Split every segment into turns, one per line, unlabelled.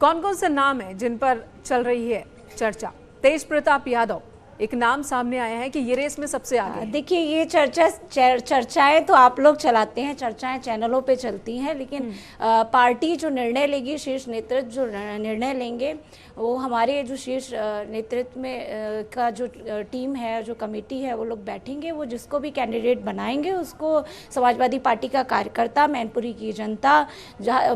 कौन कौन से नाम है जिन पर चल रही है चर्चा? तेज प्रताप यादव एक नाम सामने आया है कि ये रेस में सबसे आगे।
देखिए, ये चर्चाएं तो आप लोग चलाते हैं, चर्चाएं चैनलों पे चलती हैं, लेकिन पार्टी जो निर्णय लेगी, शीर्ष नेतृत्व जो निर्णय लेंगे, वो हमारे जो शीर्ष नेतृत्व में का जो टीम है, जो कमेटी है, वो लोग बैठेंगे। वो जिसको भी कैंडिडेट बनाएंगे उसको समाजवादी पार्टी का कार्यकर्ता, मैनपुरी की जनता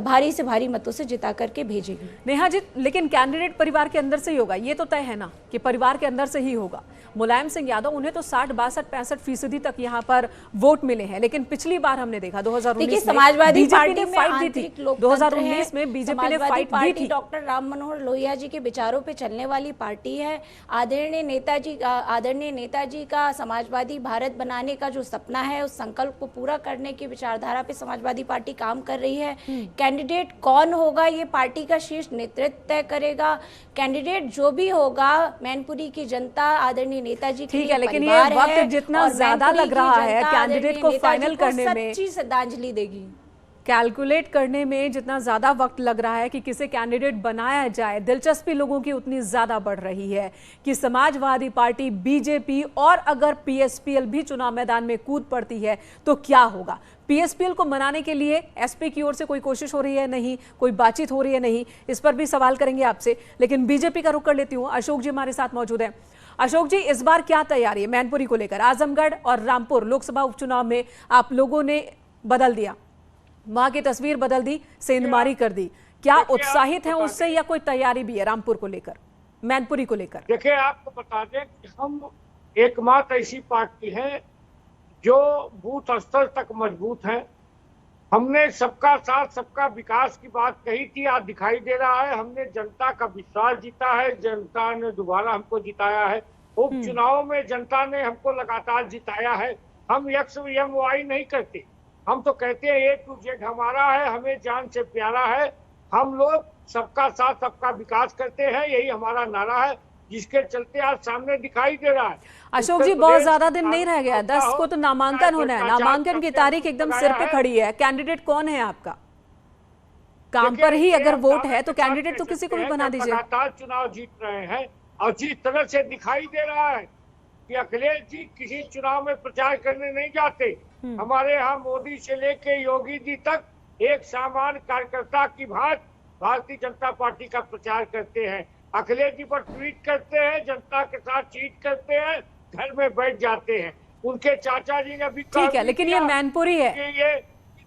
भारी से भारी मतों से जिता करके भेजेगी।
नेहा जी, लेकिन कैंडिडेट परिवार के अंदर से ही होगा, ये तो तय है ना कि परिवार के अंदर से ही होगा। मुलायम सिंह यादव, उन्हें तो 60-62-65% तक यहाँ पर वोट मिले हैं, लेकिन पिछली बार हमने देखा 2019 में
समाजवादी पार्टी में
फाइट दी थी। 2019 में बीजेपी ने फाइट दी थी।
डॉक्टर राम मनोहर लोहिया जी के विचारों पे चलने वाली पार्टी है। आदरणीय नेताजी का समाजवादी भारत बनाने का जो सपना है, उस संकल्प को पूरा करने की विचारधारा पे समाजवादी पार्टी काम कर रही है। कैंडिडेट कौन होगा ये पार्टी का शीर्ष नेतृत्व तय करेगा। कैंडिडेट जो भी होगा, मैनपुरी की जनता आदरणीय नेताजी
ठीक है, लेकिन ये वक्त जितना ज्यादा लग रहा है कैंडिडेट को फाइनल करने में,
सच्ची श्रद्धांजलि देगी।
कैलकुलेट करने में जितना ज्यादा वक्त लग रहा है कि किसे कैंडिडेट बनाया जाए, दिलचस्पी लोगों की उतनी ज्यादा बढ़ रही है कि समाजवादी पार्टी, बीजेपी और अगर पीएसपीएल भी चुनाव मैदान में कूद पड़ती है तो क्या होगा। पीएसपीएल को मनाने के लिए एसपी की ओर से कोई कोशिश हो रही है? नहीं। कोई बातचीत हो रही है? नहीं। इस पर भी सवाल करेंगे आपसे, लेकिन बीजेपी का रुख कर लेती हूँ। अशोक जी हमारे साथ मौजूद हैं। अशोक जी, इस बार क्या तैयारी है मैनपुरी को लेकर? आजमगढ़ और रामपुर लोकसभा उपचुनाव में आप लोगों ने बदल दिया, वहां की तस्वीर बदल दी, सेंधमारी कर दी। क्या उत्साहित हैं उससे या कोई तैयारी भी है रामपुर को लेकर, मैनपुरी को लेकर?
देखिए, आपको बता दें कि हम एकमात्र ऐसी पार्टी है जो बूथ स्तर तक मजबूत है। हमने सबका साथ सबका विकास की बात कही थी, आज दिखाई दे रहा है। हमने जनता का विश्वास जीता है, जनता ने दोबारा हमको जिताया है। उपचुनाव में जनता ने हमको लगातार जिताया है। हम एक्स एम वाई नहीं करते, हम तो कहते हैं A to Z हमारा है, हमें जान से प्यारा है। हम लोग सबका साथ सबका विकास करते हैं, यही हमारा नारा है, जिसके चलते आज सामने दिखाई दे रहा है।
अशोक जी, बहुत ज्यादा दिन नहीं रह गया, 10 को तो नामांकन होना है। नामांकन की तारीख एकदम सिर पे खड़ी है। कैंडिडेट कौन है आपका? काम पर ही अगर वोट है तो कैंडिडेट तो किसी को भी बना दीजिए।
लगातार चुनाव जीत रहे हैं और जिस तरह से दिखाई दे रहा है कि अखिलेश जी किसी चुनाव में प्रचार करने नहीं जाते। हमारे यहाँ मोदी से लेके योगी जी तक एक सामान्य कार्यकर्ता की भांति भारतीय जनता पार्टी का प्रचार करते हैं। अखिलेश जी पर ट्वीट करते हैं, जनता के साथ चीट करते हैं, घर में बैठ जाते हैं। उनके चाचा जी ने भी
ठीक है, लेकिन ये मैनपुरी है,
ये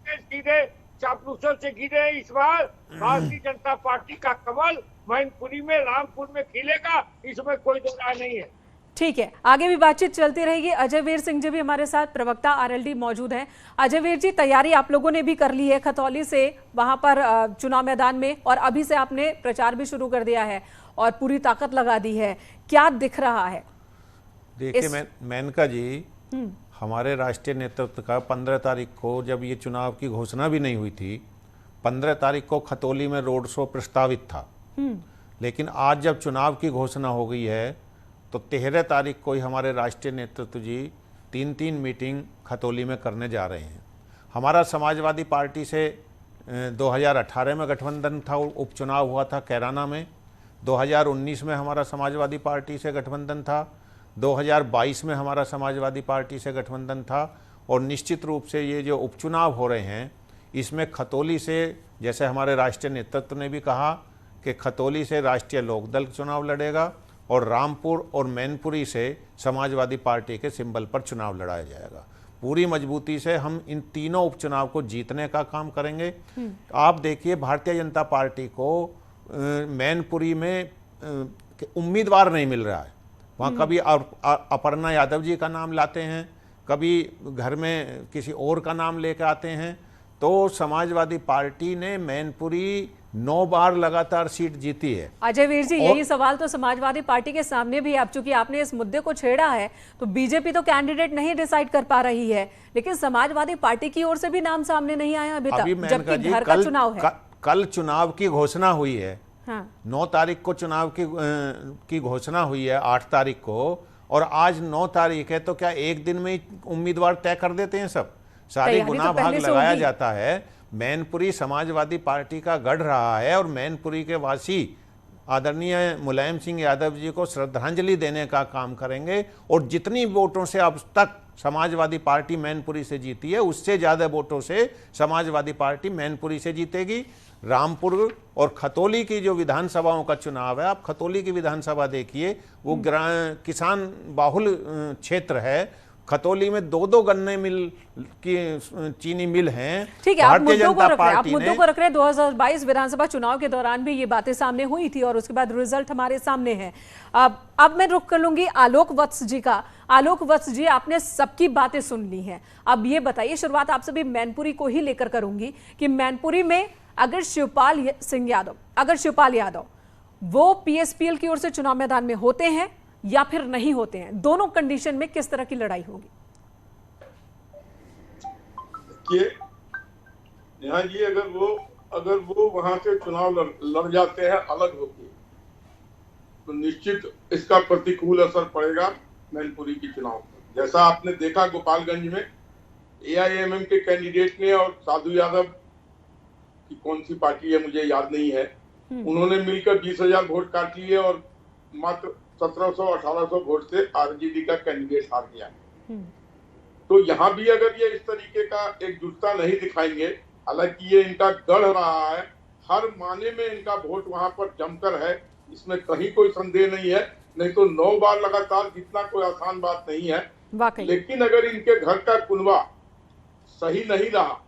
सीधे चापलूसों से गिरे। इस बार भारतीय जनता पार्टी का कमल मैनपुरी में, रामपुर में खिलेगा, इसमें कोई दो राय नहीं है।
ठीक है, आगे भी बातचीत चलती रहेगी। अजय वीर सिंह जी भी हमारे साथ, प्रवक्ता आरएलडी मौजूद हैं। अजय वीर जी, तैयारी आप लोगों ने भी कर ली है खतौली से वहां पर चुनाव मैदान में, और अभी से आपने प्रचार भी शुरू कर दिया है और पूरी ताकत लगा दी है। क्या दिख रहा है?
देखिए मेनका जी, हमारे राष्ट्रीय नेतृत्व का 15 तारीख को, जब ये चुनाव की घोषणा भी नहीं हुई थी, 15 तारीख को खतौली में रोड शो प्रस्तावित था। लेकिन आज जब चुनाव की घोषणा हो गई है तो 13 तारीख को ही हमारे राष्ट्रीय नेतृत्व जी 3 मीटिंग खतौली में करने जा रहे हैं। हमारा समाजवादी पार्टी से 2018 में गठबंधन था, उपचुनाव हुआ था कैराना में। 2019 में हमारा समाजवादी पार्टी से गठबंधन था। 2022 में हमारा समाजवादी पार्टी से गठबंधन था। और निश्चित रूप से ये जो उपचुनाव हो रहे हैं, इसमें खतौली से, जैसे हमारे राष्ट्रीय नेतृत्व ने भी कहा कि खतौली से राष्ट्रीय लोकदल चुनाव लड़ेगा और रामपुर और मैनपुरी से समाजवादी पार्टी के सिंबल पर चुनाव लड़ाया जाएगा। पूरी मजबूती से हम इन तीनों उपचुनाव को जीतने का काम करेंगे। आप देखिए, भारतीय जनता पार्टी को मैनपुरी में उम्मीदवार नहीं मिल रहा है। वहाँ कभी अपर्णा यादव जी का नाम लाते हैं, कभी घर में किसी और का नाम लेकर आते हैं। तो समाजवादी पार्टी ने मैनपुरी 9 बार लगातार सीट जीती है।
अजय वीर जी, यही सवाल तो समाजवादी पार्टी के सामने भी, आप चूंकि आपने इस मुद्दे को छेड़ा है, तो बीजेपी तो कैंडिडेट नहीं डिसाइड कर पा रही है, लेकिन समाजवादी पार्टी की ओर से भी नाम सामने नहीं आया अभी तक, जबकि घर का चुनाव है।
कल चुनाव की घोषणा हुई है।
हाँ।
9 तारीख को चुनाव की घोषणा हुई है, 8 तारीख को, और आज 9 तारीख है। तो क्या एक दिन में उम्मीदवार तय कर देते हैं सब? सारे गुना भाग लगाया जाता है। मैनपुरी समाजवादी पार्टी का गढ़ रहा है और मैनपुरी के वासी आदरणीय मुलायम सिंह यादव जी को श्रद्धांजलि देने का काम करेंगे और जितनी वोटों से अब तक समाजवादी पार्टी मैनपुरी से जीती है उससे ज़्यादा वोटों से समाजवादी पार्टी मैनपुरी से जीतेगी। रामपुर और खतौली की जो विधानसभाओं का चुनाव है, आप खतौली की विधानसभा देखिए, वो किसान बाहुल क्षेत्र है। खतौली में 2-2 गन्ने मिल की चीनी मिल हैं।
ठीक है, आप मुद्दों को रख रहे हैं, आप मुद्दों को रख रहे हैं। 2022 विधानसभा चुनाव के दौरान भी ये बातें सामने हुई थी और उसके बाद रिजल्ट हमारे सामने है। अब मैं रुख कर लूंगी आलोक वत्स जी का। आलोक वत्स जी, आपने सबकी बातें सुन ली हैं, अब ये बताइए, शुरुआत आपसे भी मैनपुरी को ही लेकर करूंगी कि मैनपुरी में अगर शिवपाल यादव वो पीएसपीएल की ओर से चुनाव मैदान में होते हैं या फिर नहीं होते हैं, दोनों कंडीशन में किस तरह की लड़ाई होगी?
नेहा जी, अगर वो वहां से चुनाव लड़ जाते हैं अलग होके, तो निश्चित इसका प्रतिकूल असर पड़ेगा मैनपुरी की चुनाव पर। जैसा आपने देखा गोपालगंज में एआईएमएम के कैंडिडेट ने और साधु यादव की कौन सी पार्टी है मुझे याद नहीं है, उन्होंने मिलकर 20,000 वोट काट लिए और मात्र 1700-1800 वोट से आरजेडी का कैंडिडेट हार गया। तो यहाँ भी अगर ये इस तरीके का एकजुटता नहीं दिखाएंगे, हालांकि ये इनका गढ़ रहा है, हर माने में इनका वोट वहां पर जमकर है, इसमें कहीं कोई संदेह नहीं है। नहीं तो 9 बार लगातार जीतना कोई आसान बात नहीं है। लेकिन अगर इनके घर का कुनबा सही नहीं रहा,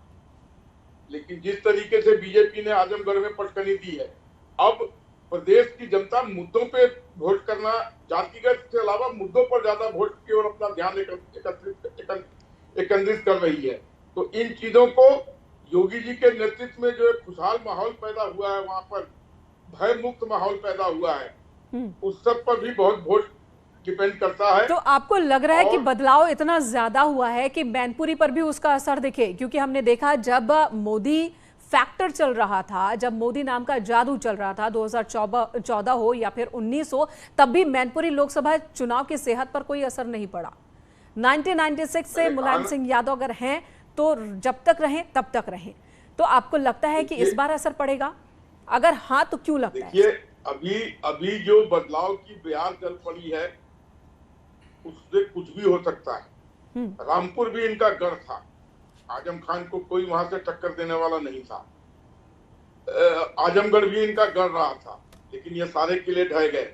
लेकिन जिस तरीके से बीजेपी ने आजमगढ़ में पटकनी दी है, अब प्रदेश की जनता मुद्दों पे वोट करना, जातिगत के अलावा मुद्दों पर ज्यादा वोट की ओर अपना ध्यान एकत्रित कर रही है। तो इन चीजों को योगी जी के नेतृत्व में जो एक खुशहाल माहौल पैदा हुआ है, वहां पर भय मुक्त माहौल पैदा हुआ है, उस सब पर भी बहुत वोट डिपेंड करता है।
तो आपको लग रहा है कि बदलाव इतना ज्यादा हुआ है कि मैनपुरी पर भी उसका असर दिखे? क्योंकि हमने देखा जब मोदी फैक्टर चल रहा था, जब मोदी नाम का जादू चल रहा था, 2014 हो या फिर 19 हो, तब भी मैनपुरी लोकसभा चुनाव की सेहत पर कोई असर नहीं पड़ा। 1996 से मुलायम सिंह यादव अगर हैं तो जब तक रहें तब तक रहें। तो आपको लगता है कि इस बार असर पड़ेगा? अगर हाँ तो क्यों लगता है?
देखिए, अभी जो बदलाव की बयार चल पड़ी है उससे कुछ भी हो सकता है। रामपुर भी इनका गढ़ था, आजम खान को कोई वहां से टक्कर देने वाला नहीं था। आजमगढ़ भी इनका गढ़ रहा था, लेकिन ये सारे किले ढह गए।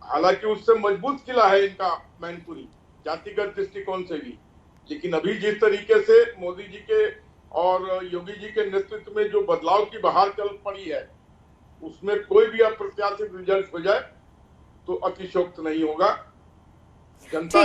हालांकि उससे मजबूत किला है इनका मैनपुरी, जातिगत दृष्टिकोण से भी। लेकिन अभी जिस तरीके से मोदी जी के और योगी जी के नेतृत्व में जो बदलाव की बहार चल पड़ी है, उसमें कोई भी अप्रत्याशित रिजल्ट हो जाए तो अतिशयोक्त नहीं होगा। जनता